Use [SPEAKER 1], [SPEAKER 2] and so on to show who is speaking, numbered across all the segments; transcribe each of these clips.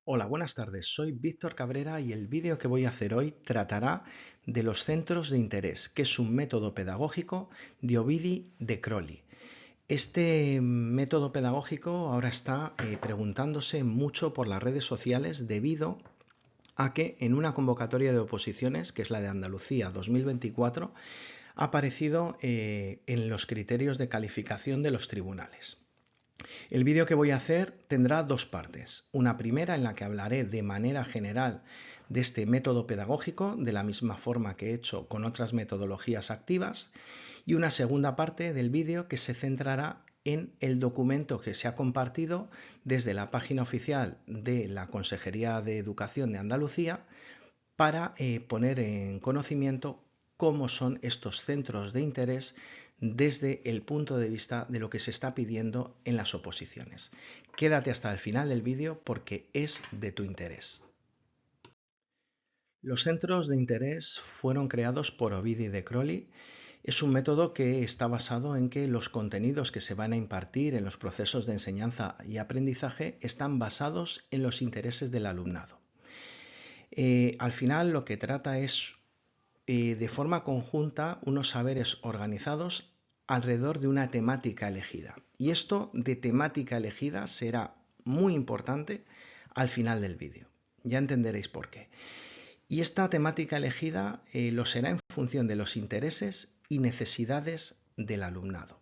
[SPEAKER 1] Hola, buenas tardes. Soy Víctor Cabrera y el vídeo que voy a hacer hoy tratará de los centros de interés, que es un método pedagógico de Ovidi de Crowley. Este método pedagógico ahora está preguntándose mucho por las redes sociales debido a que en una convocatoria de oposiciones, que es la de Andalucía 2024, ha aparecido en los criterios de calificación de los tribunales. El vídeo que voy a hacer tendrá dos partes. Una primera en la que hablaré de manera general de este método pedagógico, de la misma forma que he hecho con otras metodologías activas, y una segunda parte del vídeo que se centrará en el documento que se ha compartido desde la página oficial de la Consejería de Educación de Andalucía para poner en conocimiento cómo son estos centros de interés desde el punto de vista de lo que se está pidiendo en las oposiciones. Quédate hasta el final del vídeo porque es de tu interés. Los centros de interés fueron creados por Ovidi de Crowley. Es un método que está basado en que los contenidos que se van a impartir en los procesos de enseñanza y aprendizaje están basados en los intereses del alumnado. Al final lo que trata es de forma conjunta unos saberes organizados alrededor de una temática elegida. Y esto de temática elegida será muy importante al final del vídeo. Ya entenderéis por qué. Y esta temática elegida lo será en función de los intereses y necesidades del alumnado.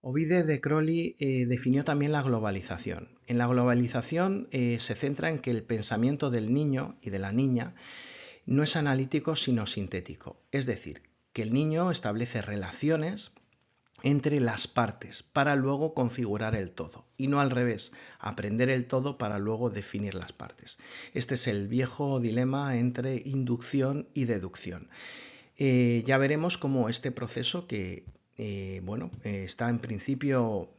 [SPEAKER 1] Ovide de Crowley definió también la globalización. En la globalización se centra en que el pensamiento del niño y de la niña no es analítico sino sintético, es decir, que el niño establece relaciones entre las partes para luego configurar el todo y no al revés, aprender el todo para luego definir las partes. Este es el viejo dilema entre inducción y deducción. Ya veremos cómo este proceso que está en principio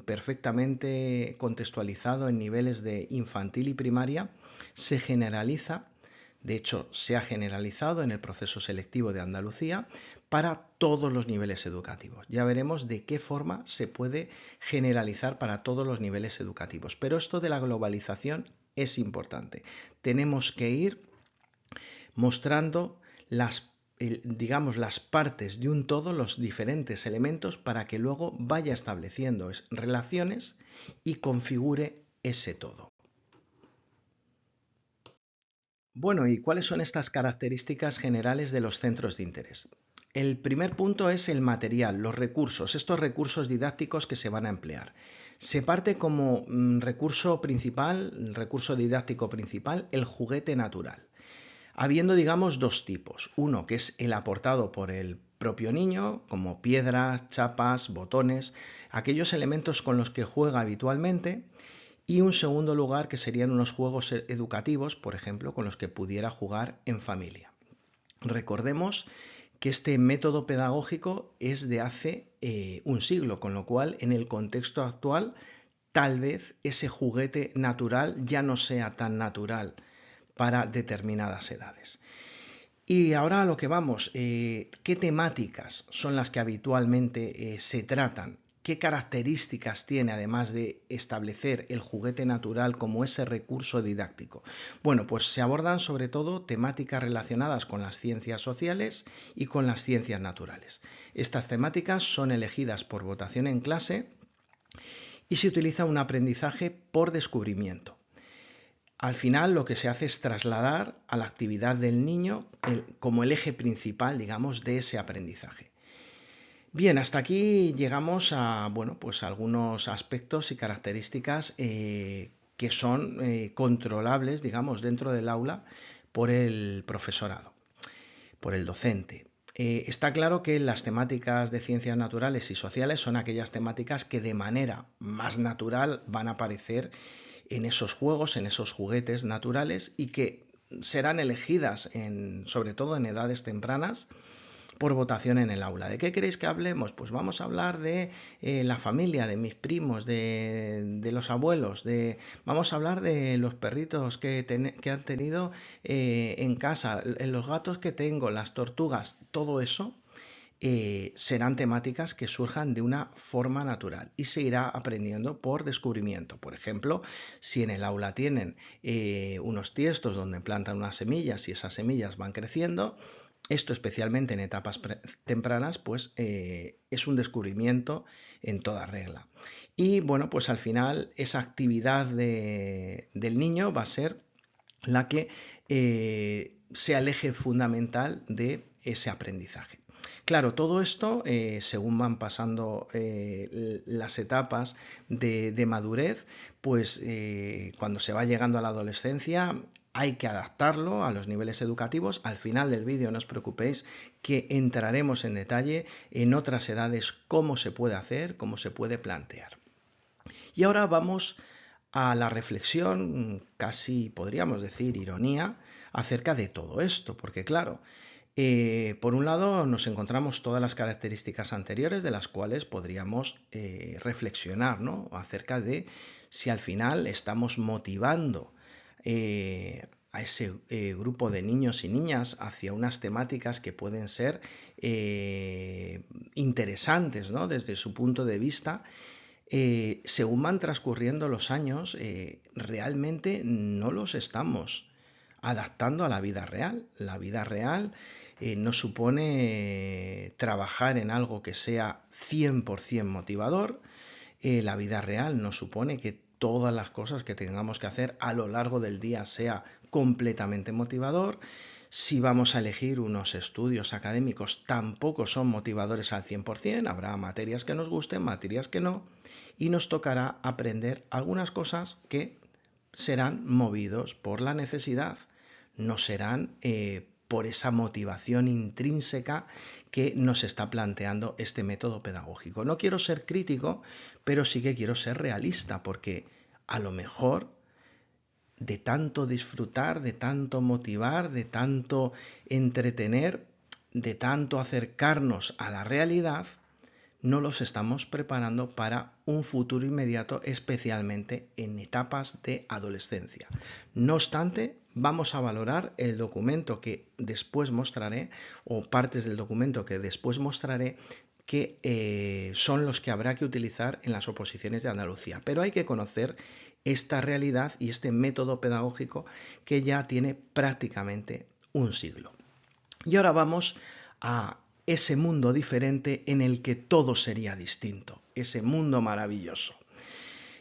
[SPEAKER 1] perfectamente contextualizado en niveles de infantil y primaria, se generaliza. De hecho, se ha generalizado en el proceso selectivo de Andalucía para todos los niveles educativos. Ya veremos de qué forma se puede generalizar para todos los niveles educativos. Pero esto de la globalización es importante. Tenemos que ir mostrando las partes de un todo, los diferentes elementos, para que luego vaya estableciendo relaciones y configure ese todo. Bueno, ¿y cuáles son estas características generales de los centros de interés? El primer punto es el material, los recursos, estos recursos didácticos que se van a emplear. Se parte como recurso principal, recurso didáctico principal, el juguete natural. Habiendo, digamos, dos tipos. Uno que es el aportado por el propio niño, como piedras, chapas, botones, aquellos elementos con los que juega habitualmente. Y un segundo lugar que serían unos juegos educativos, por ejemplo, con los que pudiera jugar en familia. Recordemos que este método pedagógico es de hace un siglo, con lo cual en el contexto actual tal vez ese juguete natural ya no sea tan natural para determinadas edades. Y ahora a lo que vamos, ¿qué temáticas son las que habitualmente se tratan? ¿Qué características tiene además de establecer el juguete natural como ese recurso didáctico? Bueno, pues se abordan sobre todo temáticas relacionadas con las ciencias sociales y con las ciencias naturales. Estas temáticas son elegidas por votación en clase y se utiliza un aprendizaje por descubrimiento. Al final lo que se hace es trasladar a la actividad del niño como el eje principal, digamos, de ese aprendizaje. Bien, hasta aquí llegamos a pues algunos aspectos y características que son controlables, digamos, dentro del aula por el profesorado, por el docente. Está claro que las temáticas de ciencias naturales y sociales son aquellas temáticas que de manera más natural van a aparecer en esos juegos, en esos juguetes naturales y que serán elegidas sobre todo en edades tempranas por votación en el aula. ¿De qué queréis que hablemos? Pues vamos a hablar de la familia, de mis primos, de los abuelos, vamos a hablar de los perritos que han tenido en casa, los gatos que tengo, las tortugas, todo eso serán temáticas que surjan de una forma natural y se irá aprendiendo por descubrimiento. Por ejemplo, si en el aula tienen unos tiestos donde plantan unas semillas y esas semillas van creciendo, esto especialmente en etapas tempranas, pues es un descubrimiento en toda regla. Y bueno, pues al final esa actividad del niño va a ser la que sea el eje fundamental de ese aprendizaje. Claro, todo esto, según van pasando las etapas de madurez, pues cuando se va llegando a la adolescencia hay que adaptarlo a los niveles educativos. Al final del vídeo no os preocupéis que entraremos en detalle en otras edades cómo se puede hacer, cómo se puede plantear. Y ahora vamos a la reflexión, casi podríamos decir ironía, acerca de todo esto, porque claro, por un lado nos encontramos todas las características anteriores de las cuales podríamos reflexionar, ¿no? Acerca de si al final estamos motivando a ese grupo de niños y niñas hacia unas temáticas que pueden ser interesantes, ¿no? Desde su punto de vista. Según van transcurriendo los años, realmente no los estamos adaptando a la vida real. La vida real no supone trabajar en algo que sea 100% motivador. La vida real no supone que todas las cosas que tengamos que hacer a lo largo del día sea completamente motivador. Si vamos a elegir unos estudios académicos, tampoco son motivadores al 100%, habrá materias que nos gusten, materias que no, y nos tocará aprender algunas cosas que serán movidos por la necesidad, no serán por esa motivación intrínseca que nos está planteando este método pedagógico. No quiero ser crítico, pero sí que quiero ser realista, porque a lo mejor de tanto disfrutar, de tanto motivar, de tanto entretener, de tanto acercarnos a la realidad, no los estamos preparando para un futuro inmediato, especialmente en etapas de adolescencia. No obstante, vamos a valorar el documento que después mostraré, o partes del documento que después mostraré, que son los que habrá que utilizar en las oposiciones de Andalucía. Pero hay que conocer esta realidad y este método pedagógico que ya tiene prácticamente un siglo. Y ahora vamos a ese mundo diferente en el que todo sería distinto, ese mundo maravilloso.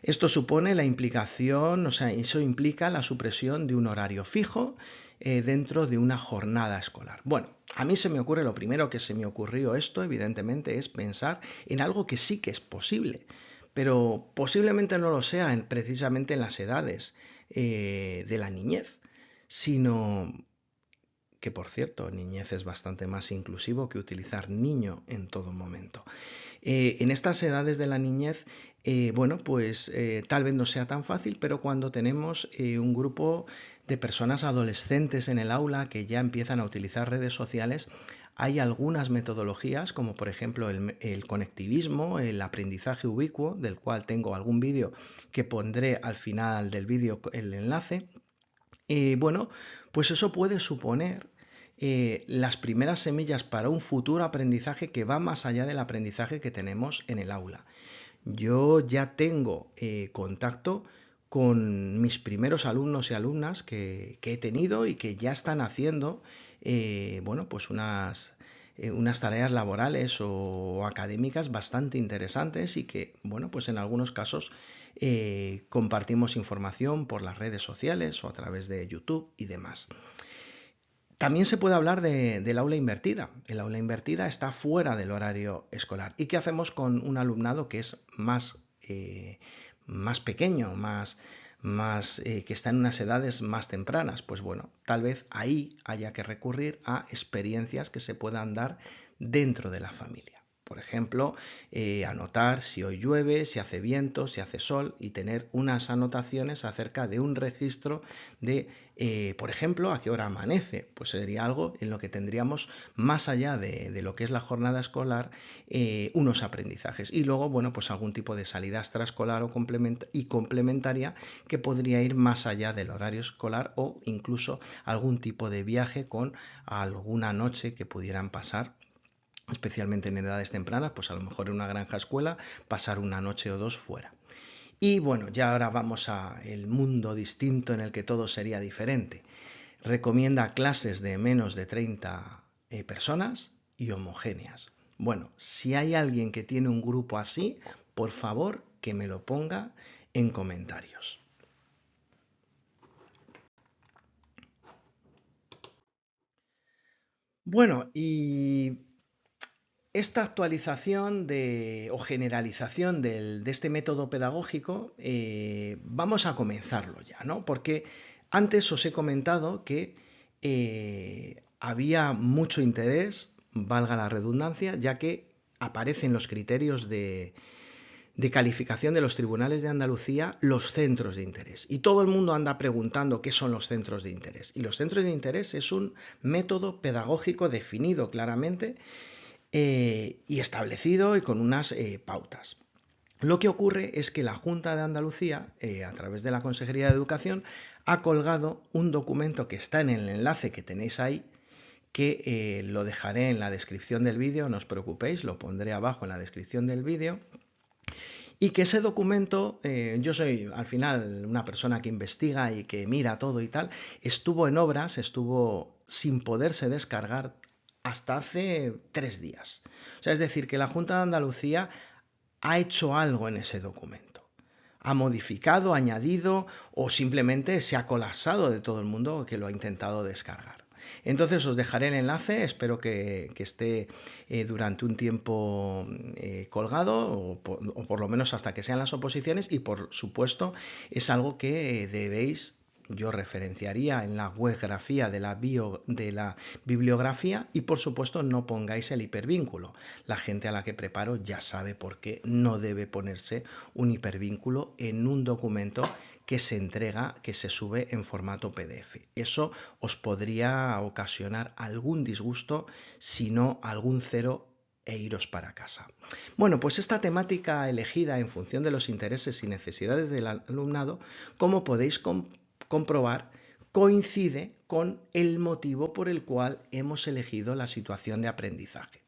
[SPEAKER 1] Esto supone la implicación, o sea, eso implica la supresión de un horario fijo dentro de una jornada escolar. Bueno, a mí se me ocurre, lo primero que se me ocurrió esto, evidentemente, es pensar en algo que sí que es posible, pero posiblemente no lo sea precisamente en las edades de la niñez, sino que, por cierto, niñez es bastante más inclusivo que utilizar niño en todo momento. En estas edades de la niñez, bueno, pues tal vez no sea tan fácil, pero cuando tenemos un grupo de personas adolescentes en el aula que ya empiezan a utilizar redes sociales, hay algunas metodologías, como por ejemplo el conectivismo, el aprendizaje ubicuo, del cual tengo algún vídeo que pondré al final del vídeo el enlace. Bueno, pues eso puede suponer las primeras semillas para un futuro aprendizaje que va más allá del aprendizaje que tenemos en el aula. Yo ya tengo contacto con mis primeros alumnos y alumnas que he tenido y que ya están haciendo, bueno, pues unas tareas laborales o académicas bastante interesantes y que, bueno, pues en algunos casos compartimos información por las redes sociales o a través de YouTube y demás. También se puede hablar del aula invertida. El aula invertida está fuera del horario escolar. ¿Y qué hacemos con un alumnado que es más pequeño, que está en unas edades más tempranas? Pues bueno, tal vez ahí haya que recurrir a experiencias que se puedan dar dentro de la familia. Por ejemplo, anotar si hoy llueve, si hace viento, si hace sol y tener unas anotaciones acerca de un registro de, por ejemplo, a qué hora amanece. Pues sería algo en lo que tendríamos, más allá de lo que es la jornada escolar, unos aprendizajes. Y luego, bueno, pues algún tipo de salida extraescolar o complementaria que podría ir más allá del horario escolar o incluso algún tipo de viaje con alguna noche que pudieran pasar especialmente en edades tempranas, pues a lo mejor en una granja escuela, pasar una noche o dos fuera. Y bueno, ya ahora vamos a el mundo distinto en el que todo sería diferente. Recomienda clases de menos de 30 personas y homogéneas. Bueno, si hay alguien que tiene un grupo así, por favor que me lo ponga en comentarios. Bueno, y esta actualización o generalización de este método pedagógico, vamos a comenzarlo ya, ¿no? Porque antes os he comentado que había mucho interés, valga la redundancia, ya que aparecen los criterios de calificación de los tribunales de Andalucía los centros de interés. Y todo el mundo anda preguntando qué son los centros de interés. Y los centros de interés es un método pedagógico definido claramente y establecido y con unas pautas. Lo que ocurre es que la Junta de Andalucía, a través de la Consejería de Educación, ha colgado un documento que está en el enlace que tenéis ahí, que lo dejaré en la descripción del vídeo, no os preocupéis, lo pondré abajo en la descripción del vídeo, y que ese documento, yo soy al final una persona que investiga y que mira todo y tal, estuvo en obras, estuvo sin poderse descargar hasta hace 3 días. O sea, es decir, que la Junta de Andalucía ha hecho algo en ese documento. Ha modificado, añadido o simplemente se ha colapsado de todo el mundo que lo ha intentado descargar. Entonces os dejaré el enlace, espero que esté durante un tiempo colgado o por lo menos hasta que sean las oposiciones y por supuesto es algo que debéis, yo referenciaría en la webgrafía de la bibliografía y por supuesto no pongáis el hipervínculo. La gente a la que preparo ya sabe por qué no debe ponerse un hipervínculo en un documento que se entrega, que se sube en formato PDF. Eso os podría ocasionar algún disgusto, si no algún cero e iros para casa. Bueno, pues esta temática elegida en función de los intereses y necesidades del alumnado, como podéis comprobar, coincide con el motivo por el cual hemos elegido la situación de aprendizaje.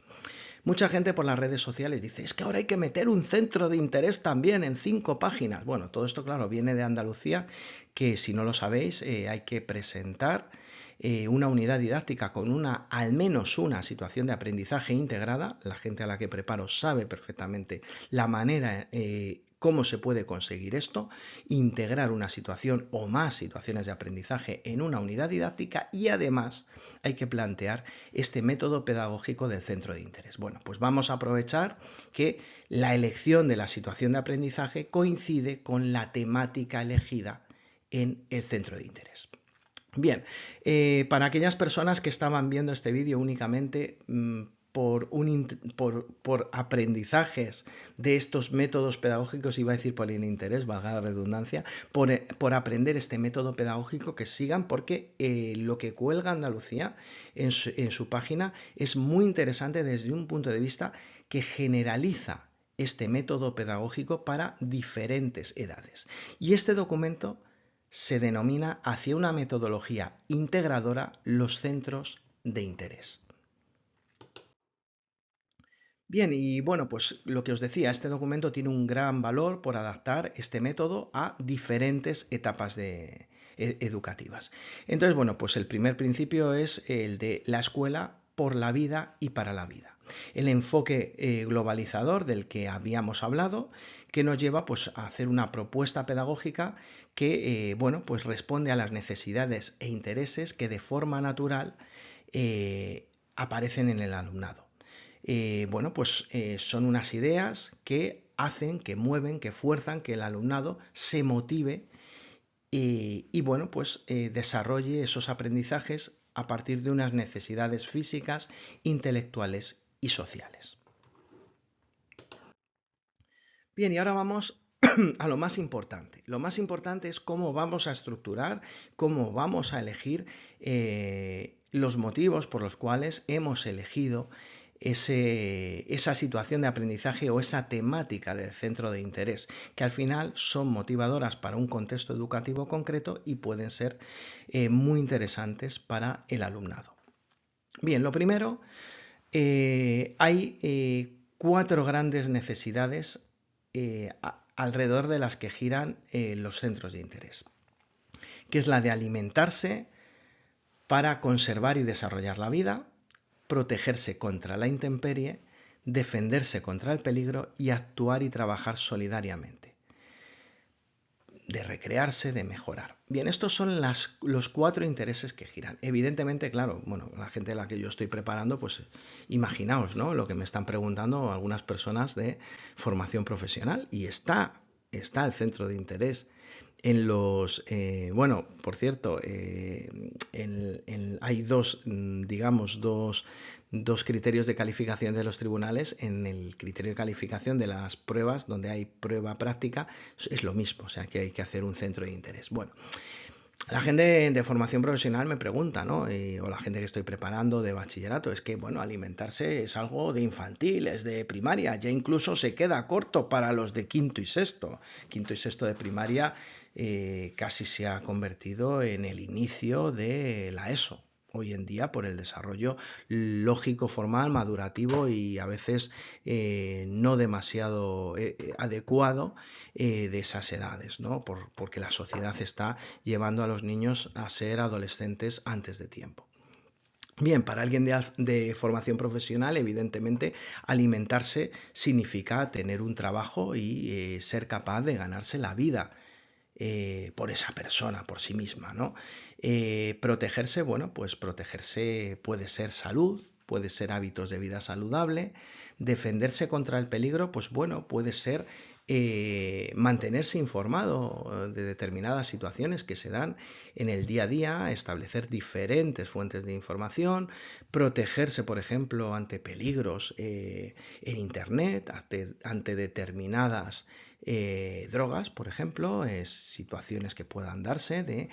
[SPEAKER 1] Mucha gente por las redes sociales dice, es que ahora hay que meter un centro de interés también en 5 páginas. Bueno, todo esto, claro, viene de Andalucía, que si no lo sabéis, hay que presentar una unidad didáctica con al menos una situación de aprendizaje integrada. La gente a la que preparo sabe perfectamente la manera cómo se puede conseguir esto, integrar una situación o más situaciones de aprendizaje en una unidad didáctica y además hay que plantear este método pedagógico del centro de interés. Bueno, pues vamos a aprovechar que la elección de la situación de aprendizaje coincide con la temática elegida en el centro de interés. Bien, para aquellas personas que estaban viendo este vídeo únicamente por aprendizajes de estos métodos pedagógicos, iba a decir por el interés, valga la redundancia, por aprender este método pedagógico, que sigan porque lo que cuelga Andalucía en su página es muy interesante desde un punto de vista que generaliza este método pedagógico para diferentes edades. Y este documento se denomina hacia una metodología integradora los centros de interés. Bien, y bueno, pues lo que os decía, este documento tiene un gran valor por adaptar este método a diferentes etapas educativas. Entonces, bueno, pues el primer principio es el de la escuela por la vida y para la vida. El enfoque globalizador del que habíamos hablado, que nos lleva pues, a hacer una propuesta pedagógica que bueno, pues responde a las necesidades e intereses que de forma natural aparecen en el alumnado. Bueno, pues son unas ideas que hacen, que mueven, que fuerzan que el alumnado se motive y bueno, pues desarrolle esos aprendizajes a partir de unas necesidades físicas, intelectuales y sociales. Bien, y ahora vamos a lo más importante. Lo más importante es cómo vamos a estructurar, cómo vamos a elegir los motivos por los cuales hemos elegido esa situación de aprendizaje o esa temática del centro de interés, que al final son motivadoras para un contexto educativo concreto y pueden ser muy interesantes para el alumnado. Bien, lo primero Hay 4 grandes necesidades alrededor de las que giran los centros de interés, que es la de alimentarse para conservar y desarrollar la vida, protegerse contra la intemperie, defenderse contra el peligro y actuar y trabajar solidariamente, de recrearse, de mejorar. Bien, estos son los 4 intereses que giran. Evidentemente, claro, bueno, la gente a la que yo estoy preparando, pues imaginaos, ¿no? Lo que me están preguntando algunas personas de formación profesional, y está el centro de interés en los, bueno, por cierto, hay dos, digamos, dos criterios de calificación de los tribunales. En el criterio de calificación de las pruebas, donde hay prueba práctica, es lo mismo, o sea que hay que hacer un centro de interés. Bueno, la gente de formación profesional me pregunta, ¿no? O la gente que estoy preparando de bachillerato, es que, bueno, alimentarse es algo de infantil, es de primaria, ya incluso se queda corto para los de quinto y sexto. Quinto y sexto de primaria casi se ha convertido en el inicio de la ESO. Hoy en día, por el desarrollo lógico, formal, madurativo y a veces no demasiado adecuado de esas edades, ¿no? Porque la sociedad está llevando a los niños a ser adolescentes antes de tiempo. Bien, para alguien de formación profesional, evidentemente, alimentarse significa tener un trabajo y ser capaz de ganarse la vida por esa persona, por sí misma, ¿no? Protegerse, bueno, pues protegerse puede ser salud, puede ser hábitos de vida saludable. Defenderse contra el peligro, pues bueno, puede ser mantenerse informado de determinadas situaciones que se dan en el día a día, establecer diferentes fuentes de información, protegerse, por ejemplo, ante peligros en Internet, ante determinadas drogas, por ejemplo, situaciones que puedan darse de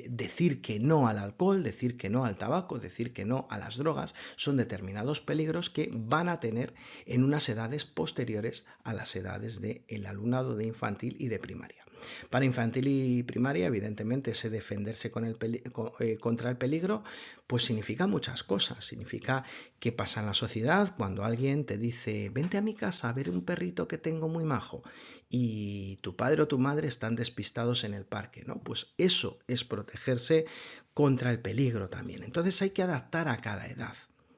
[SPEAKER 1] decir que no al alcohol, decir que no al tabaco, decir que no a las drogas, son determinados peligros que van a tener en unas edades posteriores a las edades del alumnado de infantil y de primaria. Para infantil y primaria, evidentemente, ese defenderse contra el peligro, pues significa muchas cosas. Significa qué pasa en la sociedad cuando alguien te dice, vente a mi casa a ver un perrito que tengo muy majo, y tu padre o tu madre están despistados en el parque, ¿no? Pues eso es protegerse contra el peligro también. Entonces hay que adaptar a cada edad.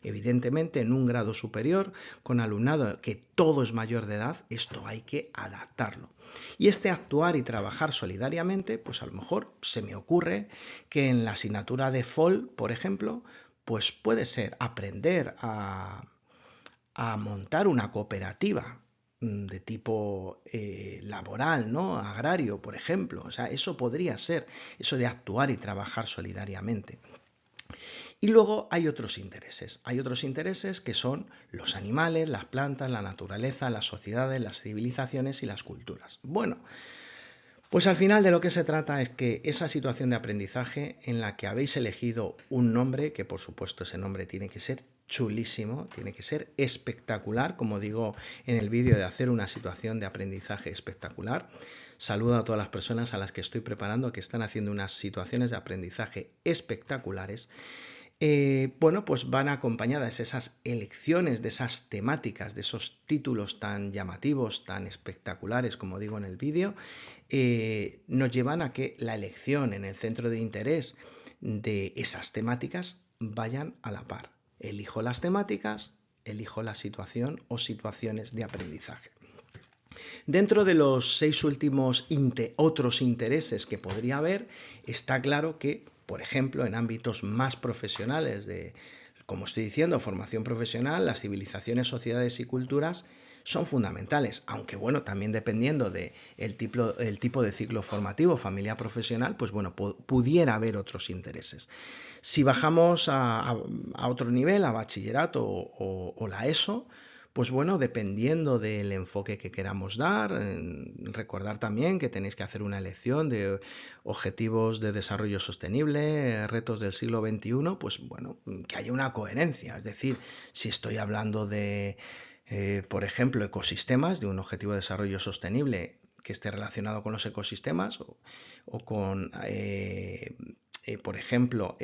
[SPEAKER 1] Evidentemente, en un grado superior, con alumnado que todo es mayor de edad, esto hay que adaptarlo. Y este actuar y trabajar solidariamente, pues a lo mejor se me ocurre que en la asignatura de FOL, por ejemplo, pues puede ser aprender a montar una cooperativa de tipo laboral, ¿no? Agrario, por ejemplo. O sea, eso podría ser, eso de actuar y trabajar solidariamente. Y luego hay otros intereses. Hay otros intereses que son los animales, las plantas, la naturaleza, las sociedades, las civilizaciones y las culturas. Bueno, pues al final de lo que se trata es que esa situación de aprendizaje en la que habéis elegido un nombre, que por supuesto ese nombre tiene que ser chulísimo, tiene que ser espectacular, como digo en el vídeo, de hacer una situación de aprendizaje espectacular. Saludo a todas las personas a las que estoy preparando que están haciendo unas situaciones de aprendizaje espectaculares. Bueno, pues van acompañadas esas elecciones de esas temáticas, de esos títulos tan llamativos, tan espectaculares, como digo en el vídeo, nos llevan a que la elección en el centro de interés de esas temáticas vayan a la par. Elijo las temáticas, elijo la situación o situaciones de aprendizaje. Dentro de los 6 últimos otros intereses que podría haber, está claro que, por ejemplo, en ámbitos más profesionales de, como estoy diciendo, formación profesional, las civilizaciones, sociedades y culturas son fundamentales, aunque bueno, también dependiendo del tipo de ciclo formativo, familia profesional, pues bueno, pudiera haber otros intereses. Si bajamos a otro nivel, a bachillerato o la ESO, pues bueno, dependiendo del enfoque que queramos dar, recordar también que tenéis que hacer una elección de objetivos de desarrollo sostenible, retos del siglo XXI, pues bueno, que haya una coherencia. Es decir, si estoy hablando de, por ejemplo, ecosistemas, de un objetivo de desarrollo sostenible que esté relacionado con los ecosistemas o con, por ejemplo,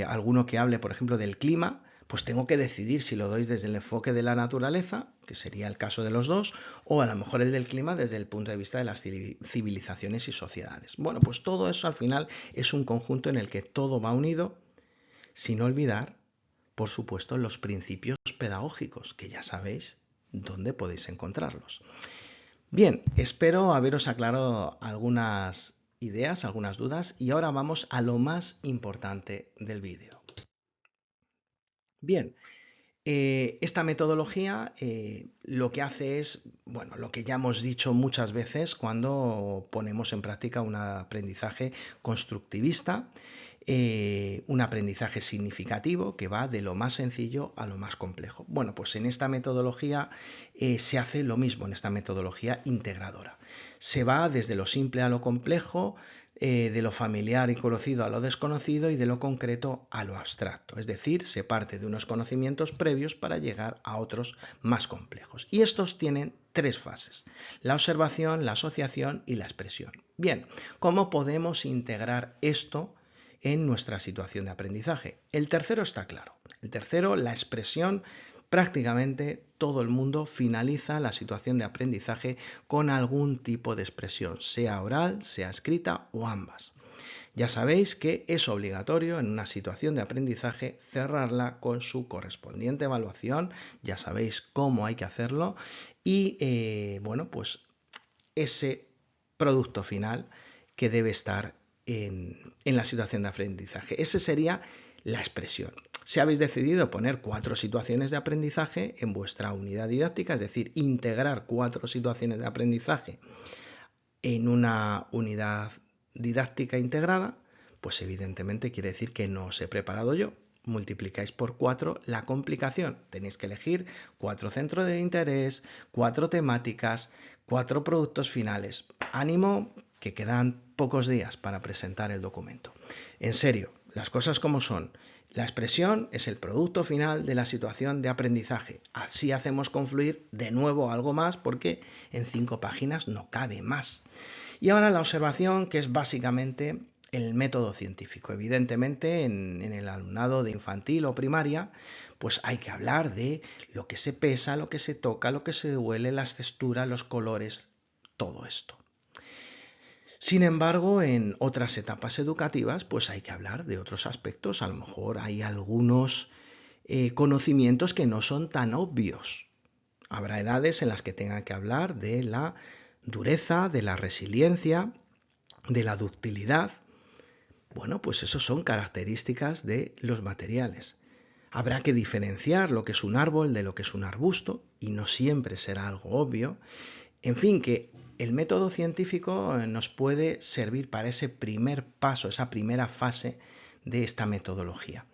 [SPEAKER 1] alguno que hable, por ejemplo, del clima, pues tengo que decidir si lo doy desde el enfoque de la naturaleza, que sería el caso de los dos, o a lo mejor el del clima desde el punto de vista de las civilizaciones y sociedades. Bueno, pues todo eso al final es un conjunto en el que todo va unido, sin olvidar, por supuesto, los principios pedagógicos, que ya sabéis dónde podéis encontrarlos. Bien, espero haberos aclarado algunas ideas, algunas dudas, y ahora vamos a lo más importante del vídeo. Bien, esta metodología lo que hace es, bueno, lo que ya hemos dicho muchas veces cuando ponemos en práctica un aprendizaje constructivista, un aprendizaje significativo que va de lo más sencillo a lo más complejo. Bueno, pues en esta metodología se hace lo mismo, en esta metodología integradora. Se va desde lo simple a lo complejo, de lo familiar y conocido a lo desconocido y de lo concreto a lo abstracto. Es decir, se parte de unos conocimientos previos para llegar a otros más complejos. Y estos tienen tres fases: la observación, la asociación y la expresión. Bien, ¿cómo podemos integrar esto en nuestra situación de aprendizaje? El tercero está claro. El tercero, la expresión. Prácticamente todo el mundo finaliza la situación de aprendizaje con algún tipo de expresión, sea oral, sea escrita o ambas. Ya sabéis que es obligatorio en una situación de aprendizaje cerrarla con su correspondiente evaluación, ya sabéis cómo hay que hacerlo y bueno, pues ese producto final que debe estar en la situación de aprendizaje. Esa sería la expresión. Si habéis decidido poner 4 situaciones de aprendizaje en vuestra unidad didáctica, es decir, integrar 4 situaciones de aprendizaje en una unidad didáctica integrada, pues evidentemente quiere decir que no os he preparado yo. Multiplicáis por 4 la complicación. Tenéis que elegir 4 centros de interés, 4 temáticas, 4 productos finales. Ánimo, que quedan pocos días para presentar el documento. En serio, las cosas como son. La expresión es el producto final de la situación de aprendizaje. Así hacemos confluir de nuevo algo más porque en 5 páginas no cabe más. Y ahora la observación, que es básicamente el método científico. Evidentemente en el alumnado de infantil o primaria pues hay que hablar de lo que se pesa, lo que se toca, lo que se huele, las texturas, los colores, todo esto. Sin embargo, en otras etapas educativas, pues hay que hablar de otros aspectos. A lo mejor hay algunos conocimientos que no son tan obvios. Habrá edades en las que tengan que hablar de la dureza, de la resiliencia, de la ductilidad. Bueno, pues eso son características de los materiales. Habrá que diferenciar lo que es un árbol de lo que es un arbusto, y no siempre será algo obvio. En fin, que el método científico nos puede servir para ese primer paso, esa primera fase de esta metodología.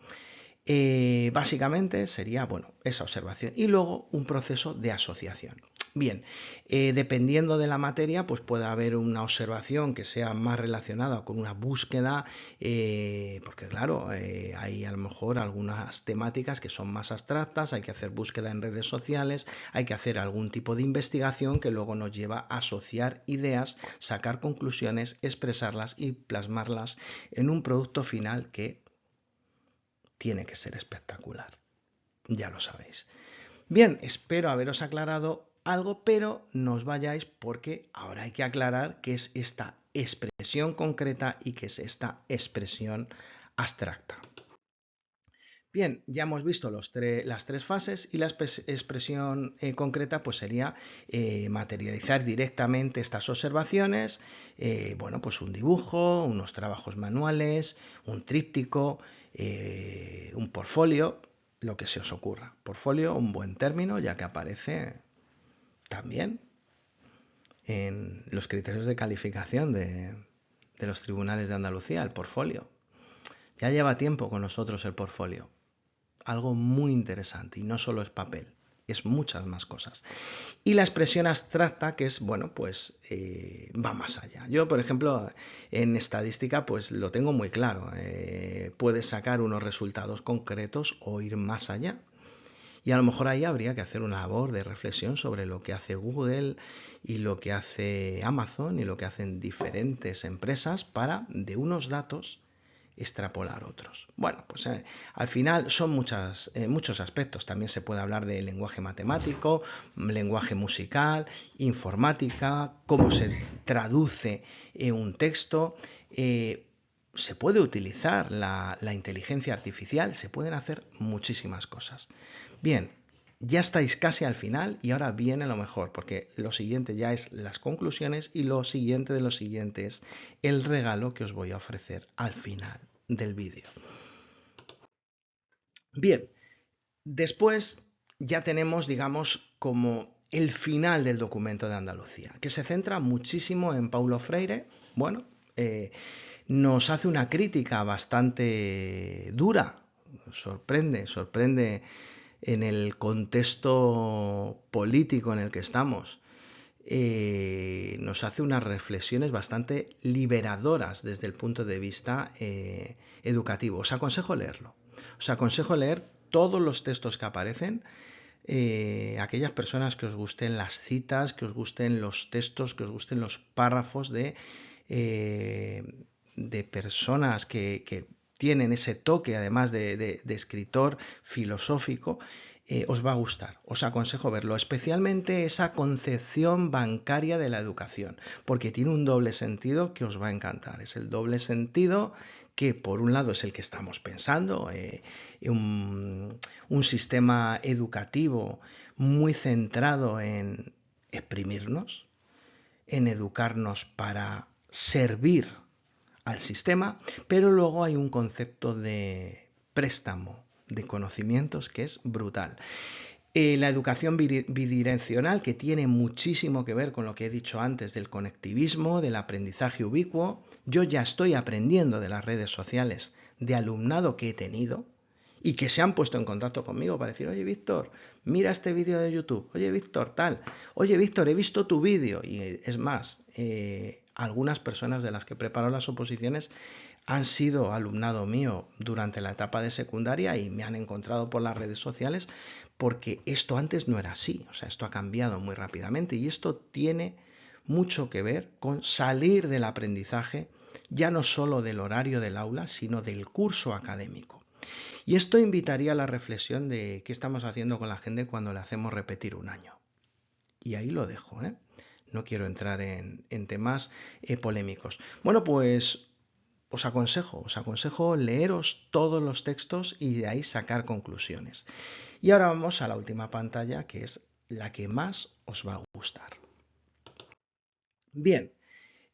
[SPEAKER 1] Básicamente sería, bueno, esa observación y luego un proceso de asociación. Bien, dependiendo de la materia, pues puede haber una observación que sea más relacionada con una búsqueda, porque claro, hay a lo mejor algunas temáticas que son más abstractas, hay que hacer búsqueda en redes sociales, hay que hacer algún tipo de investigación que luego nos lleva a asociar ideas, sacar conclusiones, expresarlas y plasmarlas en un producto final que tiene que ser espectacular. Ya lo sabéis. Bien, espero haberos aclarado algo, pero no os vayáis porque ahora hay que aclarar qué es esta expresión concreta y qué es esta expresión abstracta. Bien, ya hemos visto las tres fases y la expresión concreta pues sería materializar directamente estas observaciones, bueno, pues un dibujo, unos trabajos manuales, un tríptico, un portfolio, lo que se os ocurra. Portfolio, un buen término, ya que aparece también en los criterios de calificación de los tribunales de Andalucía, el portfolio. Ya lleva tiempo con nosotros el portfolio. Algo muy interesante, y no solo es papel, es muchas más cosas. Y la expresión abstracta, que es, bueno, pues va más allá. Yo, por ejemplo, en estadística, pues lo tengo muy claro. Puedes sacar unos resultados concretos o ir más allá. Y a lo mejor ahí habría que hacer una labor de reflexión sobre lo que hace Google y lo que hace Amazon y lo que hacen diferentes empresas para, de unos datos extrapolar otros. Bueno, pues al final son muchos aspectos. También se puede hablar de lenguaje matemático, lenguaje musical, informática, cómo se traduce un texto. Se puede utilizar la inteligencia artificial, se pueden hacer muchísimas cosas. Bien, ya estáis casi al final y ahora viene lo mejor, porque lo siguiente ya es las conclusiones y lo siguiente de lo siguiente es el regalo que os voy a ofrecer al final del vídeo. Bien, después ya tenemos, digamos, como el final del documento de Andalucía, que se centra muchísimo en Paulo Freire. Bueno, nos hace una crítica bastante dura, sorprende en el contexto político en el que estamos. Nos hace unas reflexiones bastante liberadoras desde el punto de vista educativo. Os aconsejo leerlo. Os aconsejo leer todos los textos que aparecen. Aquellas personas que os gusten las citas, que os gusten los textos, que os gusten los párrafos de personas que tienen ese toque, además de escritor filosófico, os va a gustar. Os aconsejo verlo, especialmente esa concepción bancaria de la educación, porque tiene un doble sentido que os va a encantar. Es el doble sentido que, por un lado, es el que estamos pensando, un sistema educativo muy centrado en exprimirnos, en educarnos para servir al sistema, pero luego hay un concepto de préstamo de conocimientos que es brutal. La educación bidireccional, que tiene muchísimo que ver con lo que he dicho antes del conectivismo, del aprendizaje ubicuo. Yo ya estoy aprendiendo de las redes sociales, de alumnado que he tenido y que se han puesto en contacto conmigo para decir, oye Víctor, mira este vídeo de YouTube, oye Víctor, tal, oye Víctor, he visto tu vídeo. Y es más, algunas personas de las que preparo las oposiciones han sido alumnado mío durante la etapa de secundaria y me han encontrado por las redes sociales, porque esto antes no era así. O sea, esto ha cambiado muy rápidamente y esto tiene mucho que ver con salir del aprendizaje, ya no solo del horario del aula, sino del curso académico. Y esto invitaría a la reflexión de qué estamos haciendo con la gente cuando le hacemos repetir un año. Y ahí lo dejo, ¿eh? No quiero entrar en temas polémicos. Bueno, pues os aconsejo leeros todos los textos y de ahí sacar conclusiones. Y ahora vamos a la última pantalla, que es la que más os va a gustar. Bien,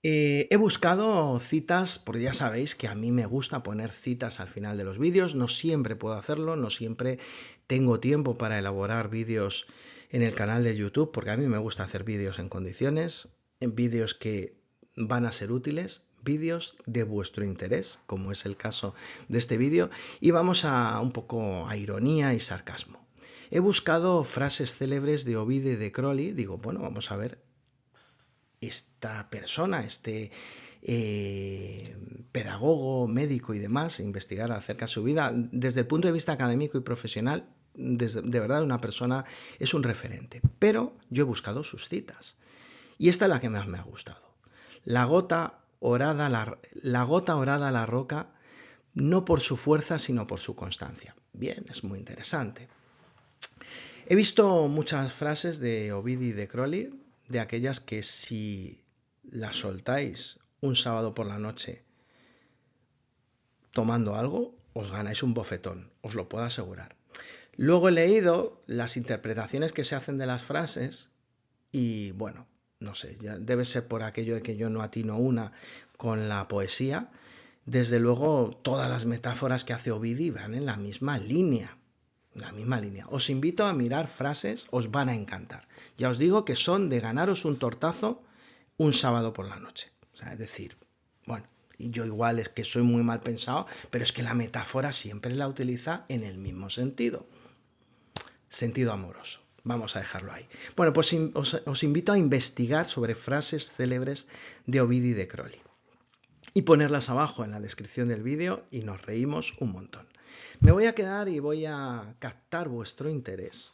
[SPEAKER 1] he buscado citas, porque ya sabéis que a mí me gusta poner citas al final de los vídeos. No siempre puedo hacerlo, no siempre tengo tiempo para elaborar vídeos en el canal de YouTube, porque a mí me gusta hacer vídeos en condiciones, en vídeos que van a ser útiles, vídeos de vuestro interés, como es el caso de este vídeo, y vamos a un poco a ironía y sarcasmo. He buscado frases célebres de Ovide de Crowley. Digo, bueno, vamos a ver esta persona, pedagogo, médico y demás, investigar acerca de su vida desde el punto de vista académico y profesional. De verdad, una persona es un referente, pero yo he buscado sus citas y esta es la que más me ha gustado. La gota orada a la roca, no por su fuerza sino por su constancia. Bien, es muy interesante. He visto muchas frases de Ovidi y de Crowley, de aquellas que si las soltáis un sábado por la noche tomando algo, os ganáis un bofetón, os lo puedo asegurar. Luego he leído las interpretaciones que se hacen de las frases y bueno, no sé, ya debe ser por aquello de que yo no atino una con la poesía. Desde luego, todas las metáforas que hace Ovidi van en la misma línea. Os invito a mirar frases, os van a encantar. Ya os digo que son de ganaros un tortazo un sábado por la noche. O sea, es decir, bueno, y yo igual es que soy muy mal pensado, pero es que la metáfora siempre la utiliza en el mismo sentido. Sentido amoroso. Vamos a dejarlo ahí. Bueno, pues os invito a investigar sobre frases célebres de Ovidi y de Crowley y ponerlas abajo en la descripción del vídeo y nos reímos un montón. Me voy a quedar y voy a captar vuestro interés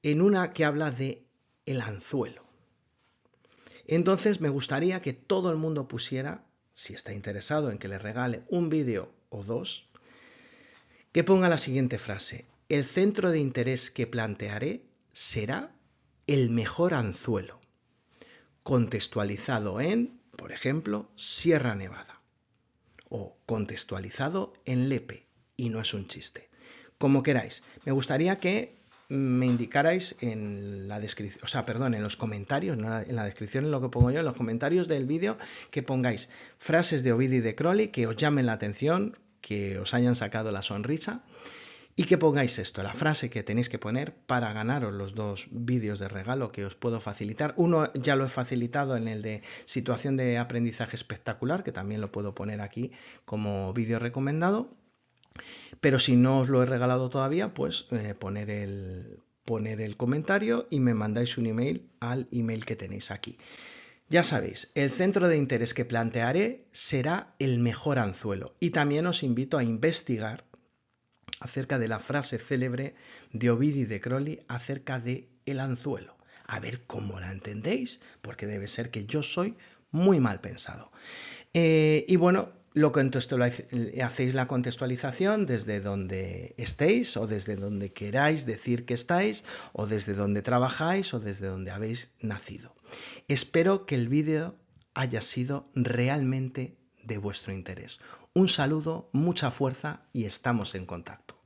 [SPEAKER 1] en una que habla de el anzuelo. Entonces me gustaría que todo el mundo pusiera si está interesado en que le regale un vídeo o dos, que ponga la siguiente frase: el centro de interés que plantearé será el mejor anzuelo, contextualizado en, por ejemplo, Sierra Nevada, o contextualizado en Lepe, y no es un chiste. Como queráis. Me gustaría que me indicarais en la descripción, en los comentarios, no en la descripción, en lo que pongo yo, en los comentarios del vídeo, que pongáis frases de Ovidi y de Crowley que os llamen la atención, que os hayan sacado la sonrisa, y que pongáis esto, la frase que tenéis que poner para ganaros los dos vídeos de regalo que os puedo facilitar. Uno ya lo he facilitado en el de situación de aprendizaje espectacular, que también lo puedo poner aquí como vídeo recomendado. Pero si no os lo he regalado todavía, pues poner el comentario y me mandáis un email al email que tenéis aquí. Ya sabéis, el centro de interés que plantearé será el mejor anzuelo, y también os invito a investigar acerca de la frase célebre de Ovidi y de Crowley acerca de el anzuelo. A ver cómo la entendéis, porque debe ser que yo soy muy mal pensado. Y bueno, hacéis la contextualización desde donde estéis, o desde donde queráis decir que estáis, o desde donde trabajáis, o desde donde habéis nacido. Espero que el vídeo haya sido realmente de vuestro interés. Un saludo, mucha fuerza y estamos en contacto.